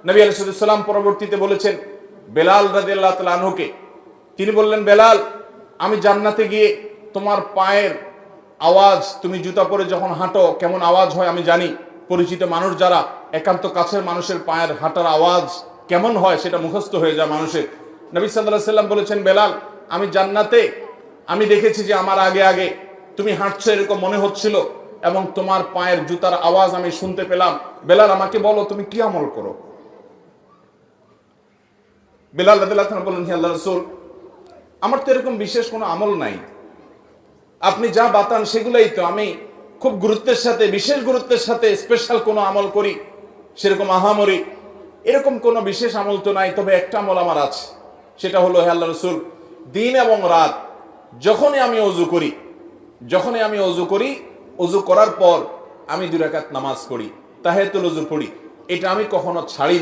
নবী আলাইহিস সালাম পরবর্তীতে বলেছেন বেলাল রাদিয়াল্লাহু তাআলা আনহুকে, তিনি বললেন, বেলাল, আমি জান্নাতে গিয়ে তোমার পায়ের আওয়াজ, তুমি জুতা পরে যখন হাঁটো কেমন আওয়াজ হয় আমি জানি। পরিচিত মানুষ যারা, একান্ত কাছের মানুষের পায়ের হাঁটার আওয়াজ কেমন হয় সেটা মুখস্থ হয়ে যায় মানুষের। নবী সাল্লাল্লাহু আলাইহি সাল্লাম বলেছেন, বেলাল, আমি জান্নাতে আমি দেখেছি যে আমার আগে আগে তুমি হাঁটছো এরকম মনে হচ্ছিল এবং তোমার পায়ের জুতার আওয়াজ আমি শুনতে পেলাম। বেলাল, আমাকে বলো তুমি কি আমল করো? বেলাল রাদিয়াল্লাহু তাআলা বললেন, হে আল্লাহর রাসূল, আমার তো এরকম বিশেষ কোনো আমল নাই, আপনি যা বাতান সেগুলাই তো। আমি খুব গুরুত্বের সাথে, বিশেষ গুরুত্বের সাথে স্পেশাল কোনো আমল করি সেরকম আহামরি এরকম কোনো বিশেষ আমল তো নাই। তবে একটা আমল আমার আছে, সেটা হলো, হে আল্লাহর রাসূল, দিন এবং রাত যখনই আমি অজু করি, অজু করার পর আমি 2 রাকাত নামাজ পড়ি, তাহিয়াতুল ওযু পড়ি। এটা আমি কখনো ছাড়ি না।